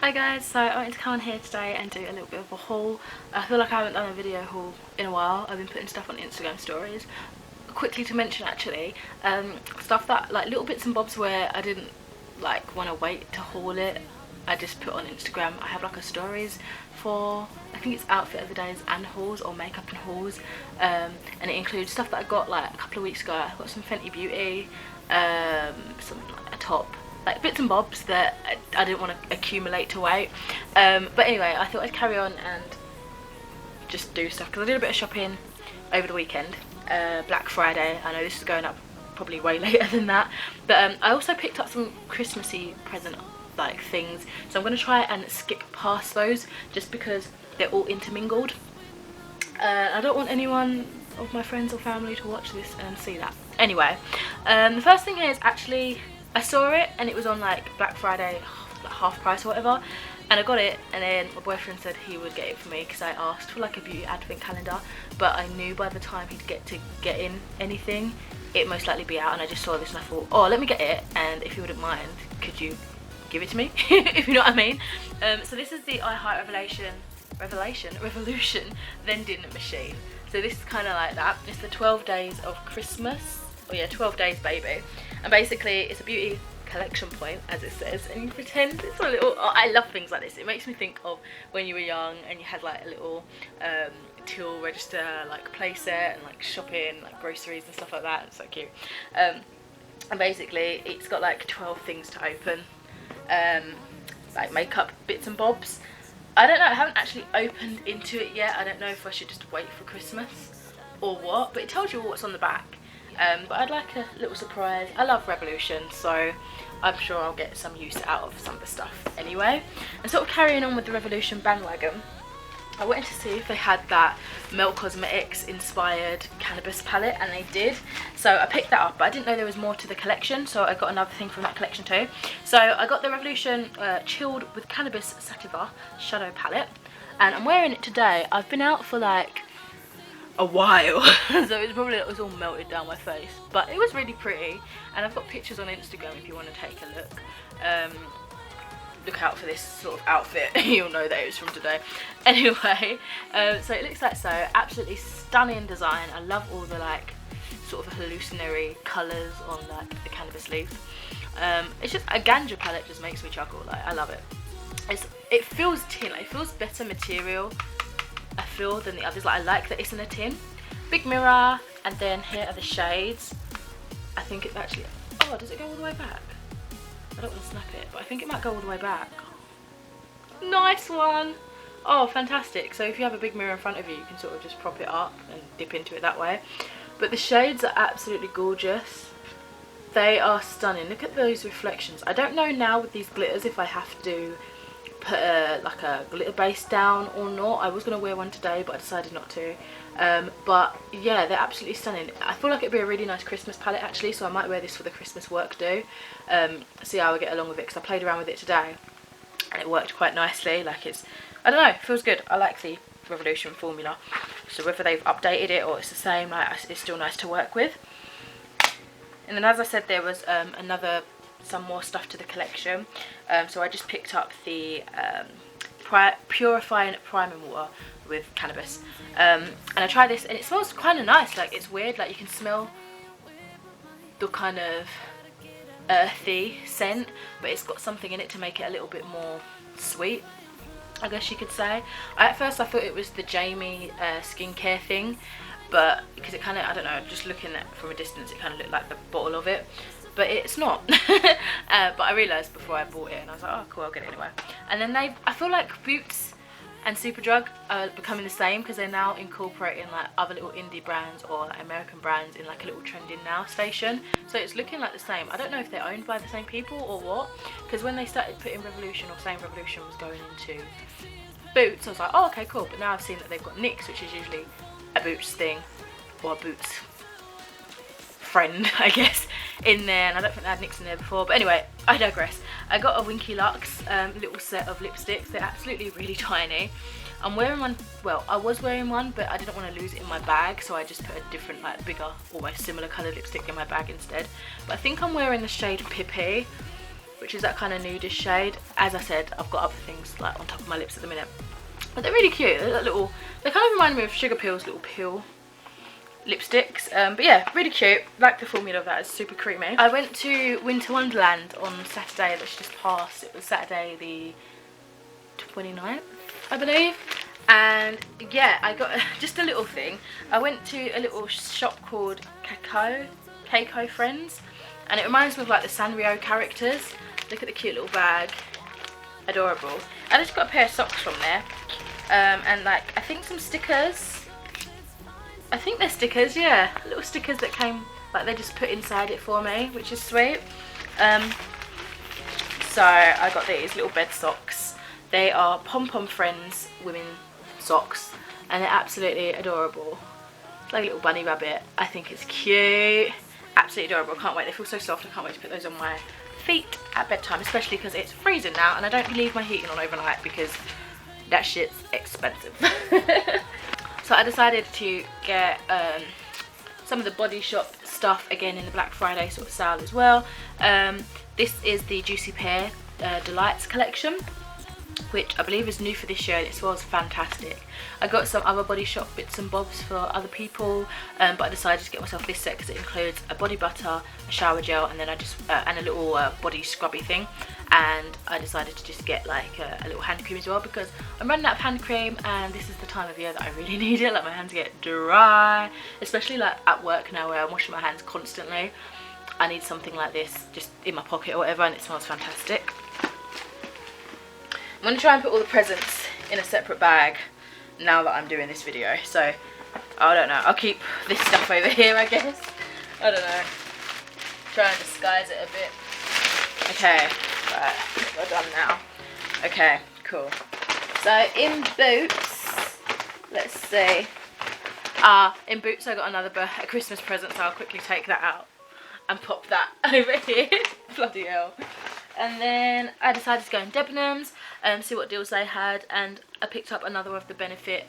Hi guys, so I wanted to come on here today and do a little bit of a haul. I feel like I haven't done a video haul in a while. I've been putting stuff on Instagram stories. Quickly to mention actually, stuff that like little bits and bobs where I didn't like want to wait to haul it. I just put on Instagram. I have like a stories for, I think it's outfit of the days and hauls, or makeup and hauls, and it includes stuff that I got like a couple of weeks ago. I got some Fenty Beauty, some like a top, like bits and bobs that I didn't want to accumulate to wait. But anyway, I thought I'd carry on and just do stuff because I did a bit of shopping over the weekend. Black Friday, I know this is going up probably way later than that, but I also picked up some Christmassy present like things, so I'm going to try and skip past those just because they're all intermingled. I don't want anyone of my friends or family to watch this and see that. Anyway, the first thing here is actually, I saw it and it was on like Black Friday, like half price or whatever, and I got it, and then my boyfriend said he would get it for me because I asked for like a beauty advent calendar, but I knew by the time he'd get in anything it most likely be out, and I just saw this and I thought, oh, let me get it, and if you wouldn't mind, could you give it to me? If you know what I mean. So this is the Revolution vending machine. So this is kind of like that. It's the 12 days of Christmas. Oh yeah, 12 days baby. And basically it's a beauty collection point, as it says, and you pretend it's a little, oh, I love things like this. It makes me think of when you were young and you had like a little till register, like play set, and like shopping, like groceries and stuff like that. It's so cute. And basically it's got like 12 things to open, like makeup bits and bobs. I don't know, I haven't actually opened into it yet. I don't know if I should just wait for Christmas or what, but it tells you what's on the back. But I'd like a little surprise. I love Revolution, so I'm sure I'll get some use out of some of the stuff anyway. And sort of carrying on with the Revolution bandwagon, I wanted to see if they had that Melt Cosmetics inspired cannabis palette, and they did. So I picked that up, but I didn't know there was more to the collection, so I got another thing from that collection too. So I got the Revolution Chilled with Cannabis Sativa Shadow Palette, and I'm wearing it today. I've been out for like a while, so it was all melted down my face, but it was really pretty, and I've got pictures on Instagram if you want to take a look. Look out for this sort of outfit. You'll know that it was from today. Anyway, so it looks like so. Absolutely stunning design. I love all the like sort of hallucinatory colours on like the cannabis leaf. It's just a ganja palette, just makes me chuckle. Like, I love it. It feels tin. Like, it feels better material, I feel, than the others. Like, I like that it's in a tin. Big mirror, and then here are the shades. I think it actually, oh, does it go all the way back? I don't want to snap it, but I think it might go all the way back. Nice one. Oh, fantastic. So if you have a big mirror in front of you, you can sort of just prop it up and dip into it that way. But the shades are absolutely gorgeous. They are stunning. Look at those reflections. I don't know now with these glitters if I have to put like a glitter base down or not. I was going to wear one today, but I decided not to. But yeah, they're absolutely stunning. I feel like it'd be a really nice Christmas palette actually, so I might wear this for the Christmas work do. See how I get along with it, because I played around with it today and it worked quite nicely. Like, it's, I don't know, it feels good. I like the Revolution formula, so whether they've updated it or it's the same, like, it's still nice to work with. And then, as I said, there was some more stuff to the collection, so I just picked up the Purifying Priming Water with cannabis, and I tried this and it smells kind of nice. Like, it's weird, like you can smell the kind of earthy scent, but it's got something in it to make it a little bit more sweet, I guess you could say. At first I thought it was the Jamie skincare thing, but because it kind of, I don't know, just looking at from a distance it kind of looked like the bottle of it, but it's not. But I realised before I bought it and I was like, oh cool, I'll get it anyway. And then I feel like Boots and Superdrug are becoming the same, because they're now incorporating like other little indie brands or like American brands in like a little trending now station, so it's looking like the same. I don't know if they're owned by the same people or what, because when they started putting Revolution, or saying Revolution was going into Boots, I was like, oh okay cool, but now I've seen that they've got NYX, which is usually a Boots thing, or a Boots friend, I guess, in there, and I don't think they had NYX in there before. But anyway, I digress. I got a Winky Lux little set of lipsticks. They're absolutely really tiny. I'm wearing one, well, I was wearing one, but I didn't want to lose it in my bag, so I just put a different, like, bigger, almost similar coloured lipstick in my bag instead. But I think I'm wearing the shade Pippi. which is that kind of nudish shade. As I said, I've got other things like on top of my lips at the minute, but they're really cute. They're little, they kind of remind me of Sugar Peel's little peel lipsticks, but yeah, really cute. Like the formula of that, is super creamy. I went to Winter Wonderland on Saturday that's just passed. It was Saturday the 29th, I believe, and yeah, I got just a little thing. I went to a little shop called Keiko Friends, and it reminds me of like the Sanrio characters. Look at the cute little bag, adorable. And I just got a pair of socks from there, and like I think some stickers. I think they're stickers, yeah, little stickers that came, like they just put inside it for me, which is sweet. So I got these little bed socks. They are Pom Pom Friends women socks, and they're absolutely adorable. It's like a little bunny rabbit. I think it's cute, absolutely adorable. Can't wait. They feel so soft. I can't wait to put those on my feet at bedtime, especially because it's freezing now, and I don't leave my heating on overnight because that shit's expensive. So I decided to get some of the Body Shop stuff again in the Black Friday sort of sale as well. This is the Juicy Pear Delights collection, which I believe is new for this year, and it smells fantastic. I got some other Body Shop bits and bobs for other people, but I decided to get myself this set because it includes a body butter, a shower gel, and then and a little body scrubby thing. And I decided to just get like a little hand cream as well, because I'm running out of hand cream, and this is the time of year that I really need it. Like my hands get dry, especially like at work now where I'm washing my hands constantly. I need something like this just in my pocket or whatever, and it smells fantastic. I'm going to try and put all the presents in a separate bag now that I'm doing this video. So I don't know, I'll keep this stuff over here, I guess. I don't know, try and disguise it a bit. Okay, right, we're done now. Okay, cool. So in Boots, let's see. In Boots I got a Christmas present, so I'll quickly take that out and pop that over here. Bloody hell. And then I decided to go in Debenhams, see what deals they had, and I picked up another of the Benefit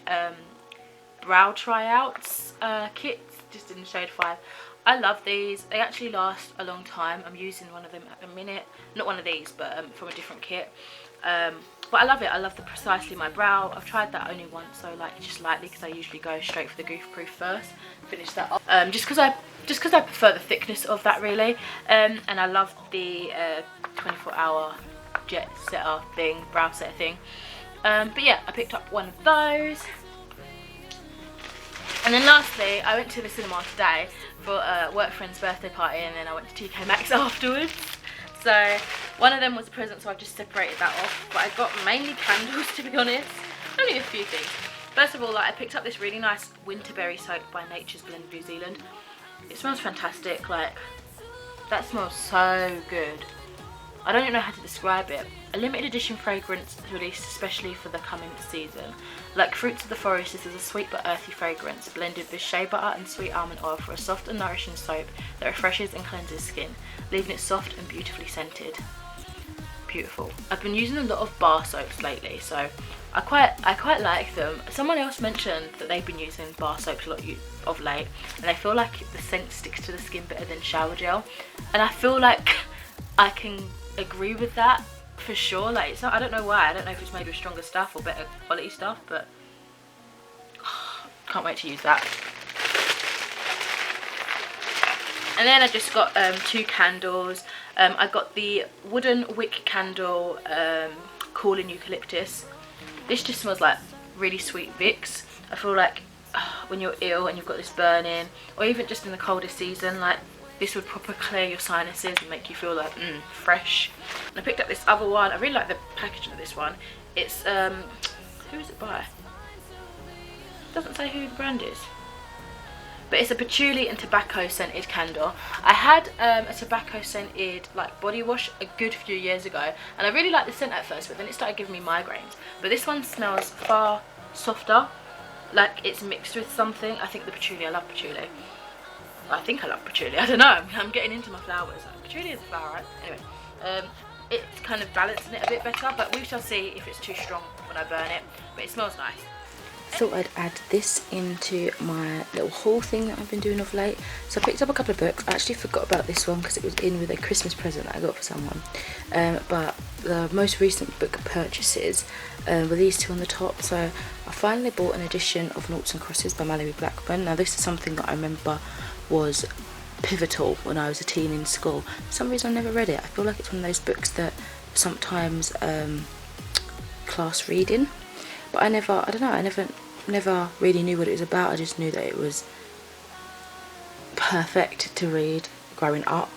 brow tryouts kits, just in the shade 5. I love these. They actually last a long time. I'm using one of them at the minute. Not one of these, but from a different kit. But I love it. I love the Precisely My Brow. I've tried that only once, so like just lightly, because I usually go straight for the Goof Proof first. Finish that off. Just because I prefer the thickness of that, really. And I love the 24-hour jet setter thing, brow setter thing. But yeah, I picked up one of those. And then lastly, I went to the cinema today for a work friend's birthday party, and then I went to TK Maxx afterwards. So one of them was a present, so I've just separated that off. But I got mainly candles, to be honest. Only a few things. First of all, like, I picked up this really nice Winterberry soap by Nature's Blend New Zealand. It smells fantastic. Like, that smells so good. I don't even know how to describe it. A limited edition fragrance released especially for the coming season. Like Fruits of the Forest, this is a sweet but earthy fragrance blended with shea butter and sweet almond oil for a soft and nourishing soap that refreshes and cleanses skin, leaving it soft and beautifully scented. Beautiful. I've been using a lot of bar soaps lately, so I quite like them. Someone else mentioned that they've been using bar soaps a lot of late, and they feel like the scent sticks to the skin better than shower gel, and I feel like I can agree with that for sure. Like, it's not, I don't know why. I don't know if it's made with stronger stuff or better quality stuff, but can't wait to use that. And then I just got 2 candles. I got the wooden wick candle, Cooling Eucalyptus. This just smells like really sweet Vicks. I feel like when you're ill and you've got this burning, or even just in the coldest season, like, this would proper clear your sinuses and make you feel like fresh. And I picked up this other one. I really like the packaging of this one. It's who is it by? It doesn't say who the brand is. But it's a patchouli and tobacco scented candle. I had a tobacco scented like body wash a good few years ago, and I really liked the scent at first, but then it started giving me migraines. But this one smells far softer, like it's mixed with something. I think the patchouli, I love patchouli. I think I love patchouli, I don't know, I'm getting into my flowers. Patchouli is a flower, right? Anyway, it's kind of balancing it a bit better, but we shall see if it's too strong when I burn it, but it smells nice. thought I'd add this into my little haul thing that I've been doing of late. So I picked up a couple of books. I actually forgot about this one because it was in with a Christmas present that I got for someone. But the most recent book purchases were these two on the top. So I finally bought an edition of Noughts and Crosses by Mallory Blackburn. Now this is something that I remember was pivotal when I was a teen in school. For some reason I never read it. I feel like it's one of those books that sometimes class reading, but I never really knew what it was about. I just knew that it was perfect to read growing up.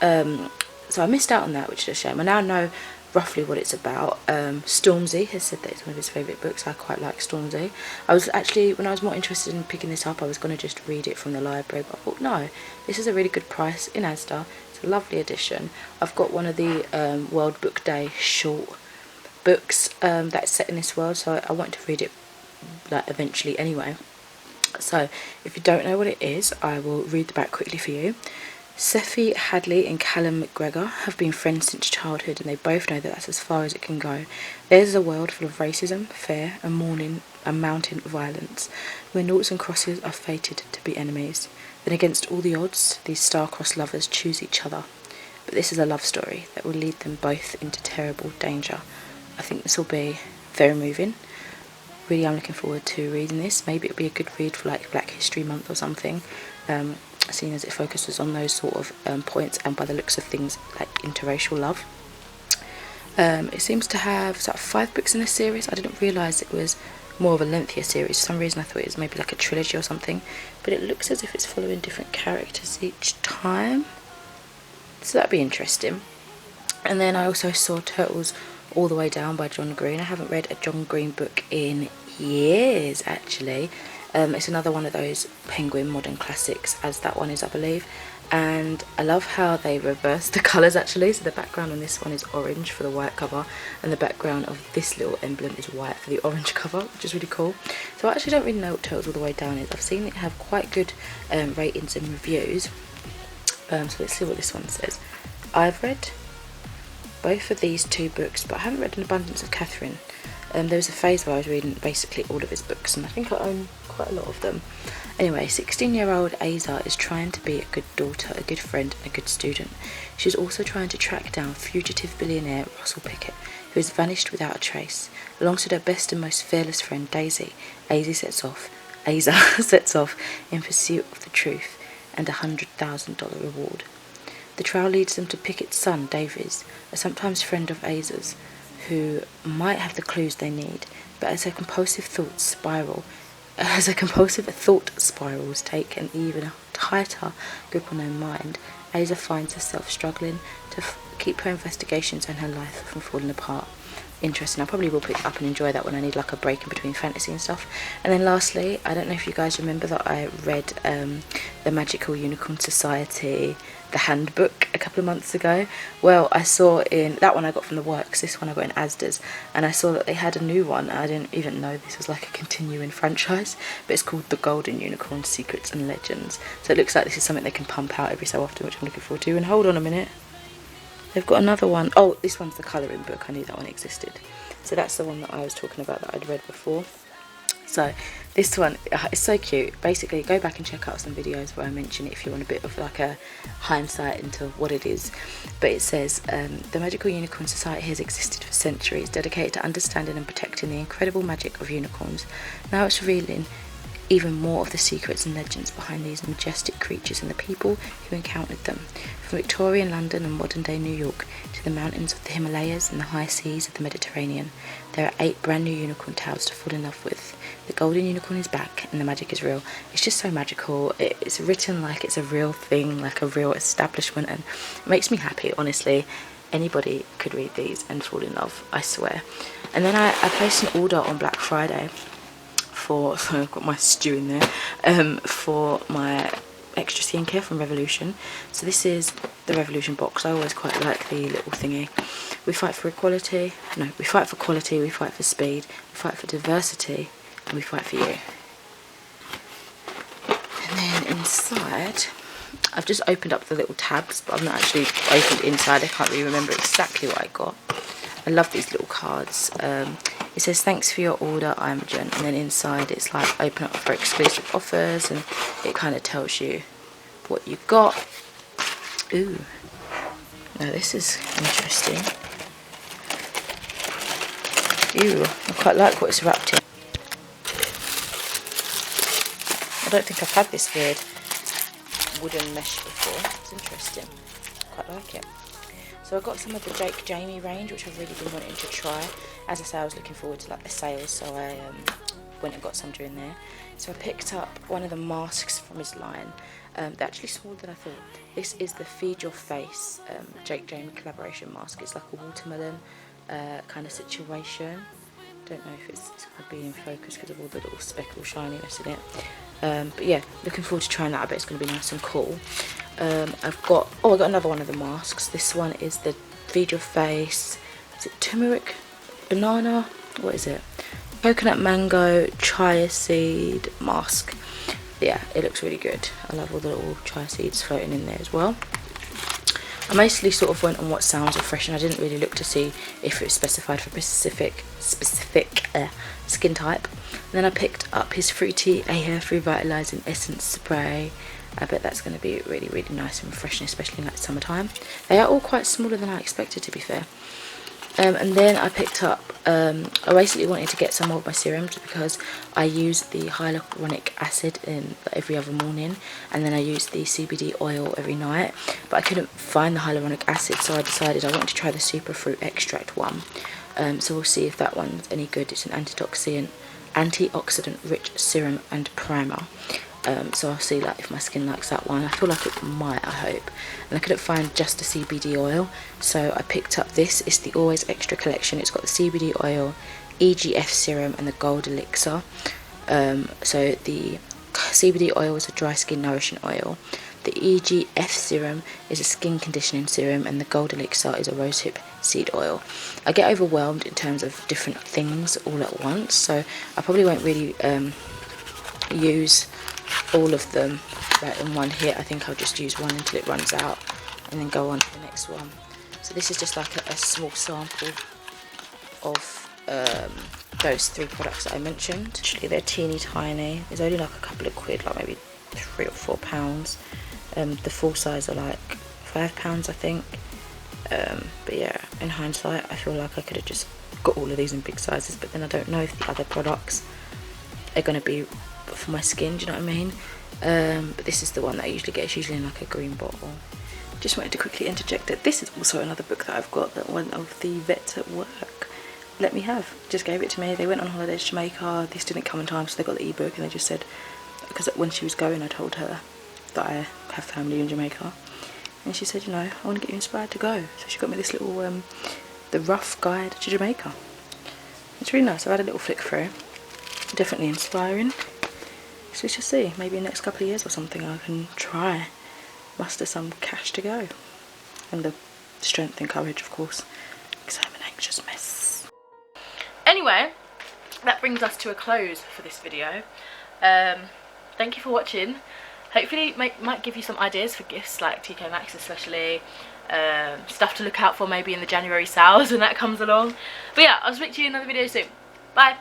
So I missed out on that, which is a shame. I now know roughly what it's about. Stormzy has said that it's one of his favourite books. I quite like Stormzy. I was actually, when I was more interested in picking this up, I was going to just read it from the library, but I thought, no, this is a really good price in Asda. It's a lovely edition. I've got one of the World Book Day short books that's set in this world, so I want to read it like eventually anyway. So if you don't know what it is, I will read the back quickly for you. Seffi Hadley and Callum McGregor have been friends since childhood, and they both know that that's as far as it can go. Theirs is a world full of racism, fear and mountain violence, where noughts and crosses are fated to be enemies. Then against all the odds, these star-crossed lovers choose each other. But this is a love story that will lead them both into terrible danger. I think this will be very moving. Really, I'm looking forward to reading this. Maybe it'll be a good read for like Black History Month or something, seeing as it focuses on those sort of points, and by the looks of things, like interracial love. It seems to have 5 books in this series. I didn't realise it was more of a lengthier series. For some reason I thought it was maybe like a trilogy or something, but it looks as if it's following different characters each time, so that'd be interesting. And then I also saw Turtles All the Way Down by John Green. I haven't read a John Green book in years, actually. It's another one of those Penguin modern classics, as that one is, I believe. And I love how they reverse the colours, actually. So the background on this one is orange for the white cover, and the background of this little emblem is white for the orange cover, which is really cool. So I actually don't really know what Turtles All the Way Down is. I've seen it have quite good ratings and reviews. So let's see what this one says. I've read both of these 2 books, but I haven't read An Abundance of Catherine. There was a phase where I was reading basically all of his books, and I think I own quite a lot of them. Anyway, 16-year-old Aza is trying to be a good daughter, a good friend and a good student. She's also trying to track down fugitive billionaire Russell Pickett, who has vanished without a trace. Alongside her best and most fearless friend Daisy, Aza sets off in pursuit of the truth and a $100,000 reward. The trail leads them to Pickett's son, Davies, a sometimes friend of Aza's, who might have the clues they need, but as her compulsive thought spirals take an even tighter grip on her mind, Aza finds herself struggling to keep her investigations and her life from falling apart. Interesting. I probably will pick it up and enjoy that when I need like a break in between fantasy and stuff. And then lastly, I don't know if you guys remember that I read the Magical Unicorn Society, the handbook, a couple of months ago. Well, I saw in that one I got from the works, this one I got in Asda's, and I saw that they had a new one. I didn't even know this was like a continuing franchise, but it's called The Golden Unicorn Secrets and Legends. So it looks like this is something they can pump out every so often, which I'm looking forward to. And hold on a minute, they've got another one. Oh, this one's the colouring book. I knew that one existed. So that's the one that I was talking about that I'd read before. So this one is so cute. Basically, go back and check out some videos where I mention it if you want a bit of like a hindsight into what it is. But it says, the Magical Unicorn Society has existed for centuries, dedicated to understanding and protecting the incredible magic of unicorns. Now it's revealing even more of the secrets and legends behind these majestic creatures and the people who encountered them. From Victorian London and modern-day New York to the mountains of the Himalayas and the high seas of the Mediterranean, there are 8 brand new unicorn tales to fall in love with. The golden unicorn is back and the magic is real. It's just so magical. It's written like it's a real thing, like a real establishment, and it makes me happy, honestly. Anybody could read these and fall in love, I swear. And then I placed an order on Black Friday for, so I've got my stew in there, for my extra skincare from Revolution. So this is the Revolution box. I always quite like the little thingy. We fight for equality, no, we fight for quality, we fight for speed, we fight for diversity, and we fight for you. And then inside, I've just opened up the little tabs, but I've not actually opened inside. I can't really remember exactly what I got. I love these little cards. It says thanks for your order, Imogen, and then inside it's like open up for exclusive offers, and it kind of tells you what you got. Ooh, now this is interesting. Ooh, I quite like what it's wrapped in. I don't think I've had this weird wooden mesh before. It's interesting. Quite like it. So I got some of the Jake Jamie range, which I've really been wanting to try. As I say, I was looking forward to like the sales, so I went and got some during there. So I picked up one of the masks from his line. They're actually smaller than I thought. This is the Feed Your Face Jake Jamie collaboration mask. It's like a watermelon kind of situation. Don't know if it's going to be in focus because of all the little speckle shininess in it. But yeah, looking forward to trying that. I bet it's going to be nice and cool. I got another one of the masks. This one is the Feed Your Face. Is it turmeric, banana? What is it? Coconut mango chia seed mask. Yeah, it looks really good. I love all the little chia seeds floating in there as well. I mostly sort of went on what sounds refreshing. I didn't really look to see if it was specified for specific skin type. And then I picked up his fruity AF revitalizing essence spray. I bet that's going to be really, really nice and refreshing, especially in like summertime. They are all quite smaller than I expected, to be fair. And then I picked up, I basically wanted to get some more of my serums because I use the hyaluronic acid in every other morning, and then I use the CBD oil every night, but I couldn't find the hyaluronic acid, so I decided I wanted to try the superfruit extract one. So we'll see if that one's any good. It's an antioxidant rich serum and primer. So I'll see like if my skin likes that one. I feel like it might, I hope. And I couldn't find just the CBD oil, so I picked up this. It's the Always Extra collection. It's got the CBD oil, EGF serum and the gold elixir. So the CBD oil is a dry skin nourishing oil. The EGF serum is a skin conditioning serum, and the gold elixir is a rosehip seed oil. I get overwhelmed in terms of different things all at once, so I probably won't really use all of them right in one hit. I think I'll just use one until it runs out and then go on to the next one. So this is just like a small sample of those 3 products that I mentioned. Actually, they're teeny tiny. There's only like a couple of quid, like maybe £3 or £4. The full size are like £5, I think. But yeah, in hindsight, I feel like I could have just got all of these in big sizes, but then I don't know if the other products are going to be for my skin, do you know what I mean? But this is the one that I usually get. It's usually in like a green bottle. Just wanted to quickly interject that this is also another book that I've got that one of the vets at work let me have. Just gave it to me. They went on holiday to Jamaica. This didn't come in time, so they got the ebook, and they just said, because when she was going I told her that I have family in Jamaica, and she said, you know, I want to get you inspired to go. So she got me this little the rough guide to Jamaica. It's really nice. I've had a little flick through. Definitely inspiring. So we shall see. Maybe in the next couple of years or something I can try muster some cash to go, and the strength and courage, of course, because I'm an anxious mess. Anyway, that brings us to a close for this video. Thank you for watching. Hopefully it might give you some ideas for gifts, like TK Maxx especially, stuff to look out for maybe in the January sales when that comes along. But yeah, I'll speak to you in another video soon. Bye.